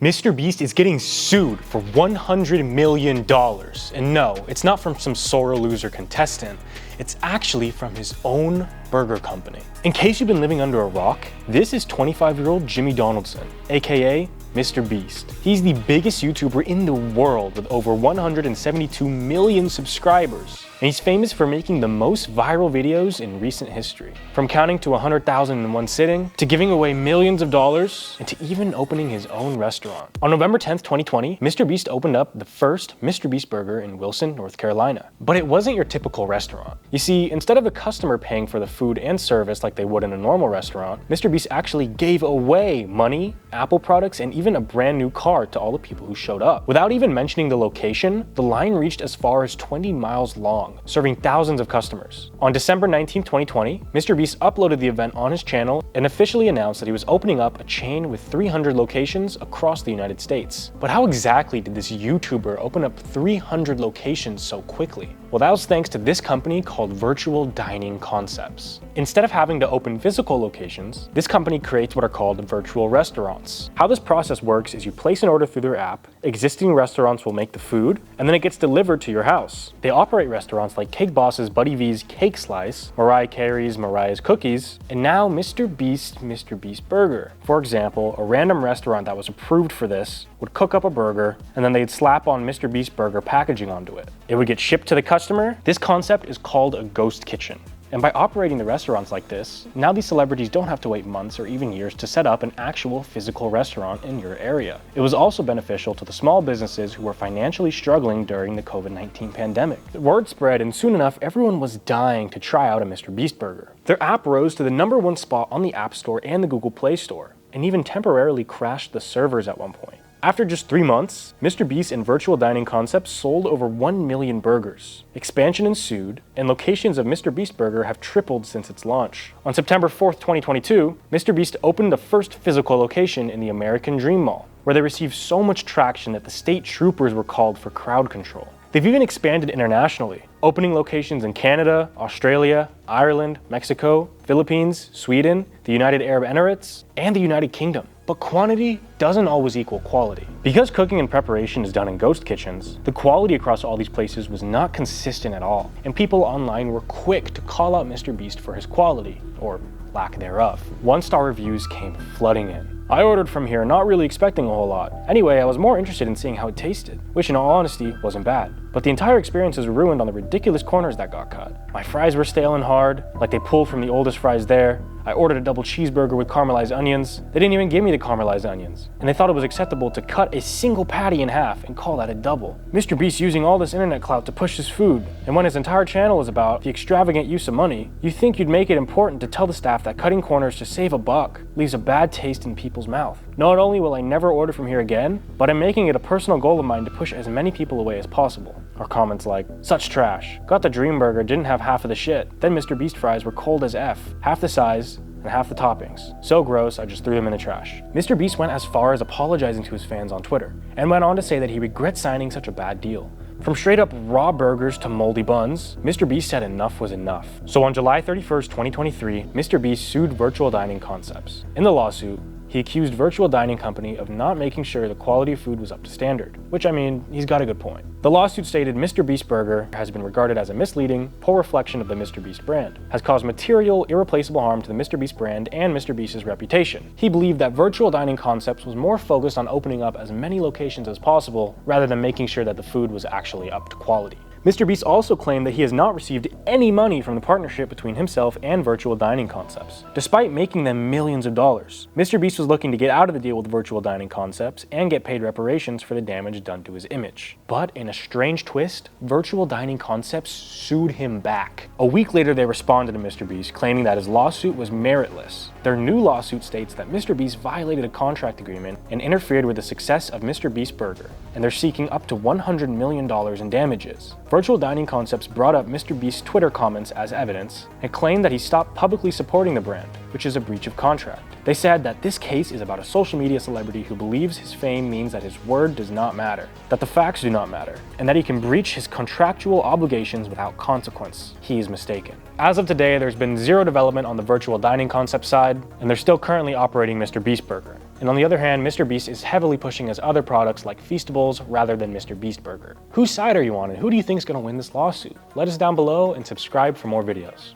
MrBeast is getting sued for $100 million. And no, it's not from some sore loser contestant. It's actually from his own burger company. In case you've been living under a rock, this is 25-year-old Jimmy Donaldson, aka MrBeast. He's the biggest YouTuber in the world with over 172 million subscribers. And he's famous for making the most viral videos in recent history. From counting to 100,000 in one sitting, to giving away millions of dollars, and to even opening his own restaurant. On November 10th, 2020, MrBeast opened up the first MrBeast Burger in Wilson, North Carolina. But it wasn't your typical restaurant. You see, instead of the customer paying for the food and service like they would in a normal restaurant, MrBeast actually gave away money, Apple products, and even a brand new car to all the people who showed up. Without even mentioning the location, the line reached as far as 20 miles long, serving thousands of customers. On December 19, 2020, MrBeast uploaded the event on his channel and officially announced that he was opening up a chain with 300 locations across the United States. But how exactly did this YouTuber open up 300 locations so quickly? Well, that was thanks to this company called Virtual Dining Concepts. Instead of having to open physical locations, this company creates what are called virtual restaurants. How this process works is you place an order through their app, existing restaurants will make the food, and then it gets delivered to your house. They operate restaurants like Cake Boss's Buddy V's Cake Slice, Mariah Carey's Mariah's Cookies, and now MrBeast Burger. For example, a random restaurant that was approved for this would cook up a burger, and then they'd slap on MrBeast Burger packaging onto it. It would get shipped to the customer. This concept is called a ghost kitchen. And by operating the restaurants like this, now these celebrities don't have to wait months or even years to set up an actual physical restaurant in your area. It was also beneficial to the small businesses who were financially struggling during the COVID-19 pandemic. The word spread, and soon enough, everyone was dying to try out a MrBeast Burger. Their app rose to the #1 spot on the App Store and the Google Play Store, and even temporarily crashed the servers at one point. After just 3 months, MrBeast and Virtual Dining Concepts sold over 1 million burgers. Expansion ensued, and locations of MrBeast Burger have tripled since its launch. On September 4th, 2022, MrBeast opened the first physical location in the American Dream Mall, where they received so much traction that the state troopers were called for crowd control. They've even expanded internationally, opening locations in Canada, Australia, Ireland, Mexico, Philippines, Sweden, the United Arab Emirates, and the United Kingdom. But quantity doesn't always equal quality. Because cooking and preparation is done in ghost kitchens, the quality across all these places was not consistent at all, and people online were quick to call out MrBeast for his quality, or lack thereof. 1-star reviews came flooding in. I ordered from here not really expecting a whole lot. Anyway, I was more interested in seeing how it tasted, which in all honesty wasn't bad. But the entire experience was ruined on the ridiculous corners that got cut. My fries were stale and hard, like they pulled from the oldest fries there. I ordered a double cheeseburger with caramelized onions. They didn't even give me the caramelized onions. And they thought it was acceptable to cut a single patty in half and call that a double. MrBeast using all this internet clout to push his food, and when his entire channel is about the extravagant use of money, you think you'd make it important to tell the staff that cutting corners to save a buck leaves a bad taste in people's mouth. Not only will I never order from here again, but I'm making it a personal goal of mine to push as many people away as possible. Or comments like, such trash. Got the dream burger, didn't have half of the shit. Then MrBeast fries were cold as F, half the size, and half the toppings. So gross, I just threw them in the trash. MrBeast went as far as apologizing to his fans on Twitter, and went on to say that he regrets signing such a bad deal. From straight up raw burgers to moldy buns, MrBeast said enough was enough. So on July 31st, 2023, MrBeast sued Virtual Dining Concepts. In the lawsuit, he accused Virtual Dining Company of not making sure the quality of food was up to standard, which, I mean, he's got a good point. The lawsuit stated MrBeast Burger has been regarded as a misleading, poor reflection of the MrBeast brand, has caused material, irreplaceable harm to the MrBeast brand and MrBeast's reputation. He believed that Virtual Dining Concepts was more focused on opening up as many locations as possible, rather than making sure that the food was actually up to quality. MrBeast also claimed that he has not received any money from the partnership between himself and Virtual Dining Concepts, despite making them millions of dollars. MrBeast was looking to get out of the deal with Virtual Dining Concepts and get paid reparations for the damage done to his image. But in a strange twist, Virtual Dining Concepts sued him back. A week later, they responded to MrBeast, claiming that his lawsuit was meritless. Their new lawsuit states that MrBeast violated a contract agreement and interfered with the success of MrBeast Burger, and they're seeking up to $100 million in damages. Virtual Dining Concepts brought up MrBeast's Twitter comments as evidence and claimed that he stopped publicly supporting the brand, which is a breach of contract. They said that this case is about a social media celebrity who believes his fame means that his word does not matter, that the facts do not matter, and that he can breach his contractual obligations without consequence. He is mistaken. As of today, there's been zero development on the Virtual Dining Concept side, and they're still currently operating MrBeast Burger. And on the other hand, mrbeast is heavily pushing his other products like Feastables rather than mrbeast Burger. Whose side are you on, and who do you think is going to win this lawsuit? Let us down below and subscribe for more videos.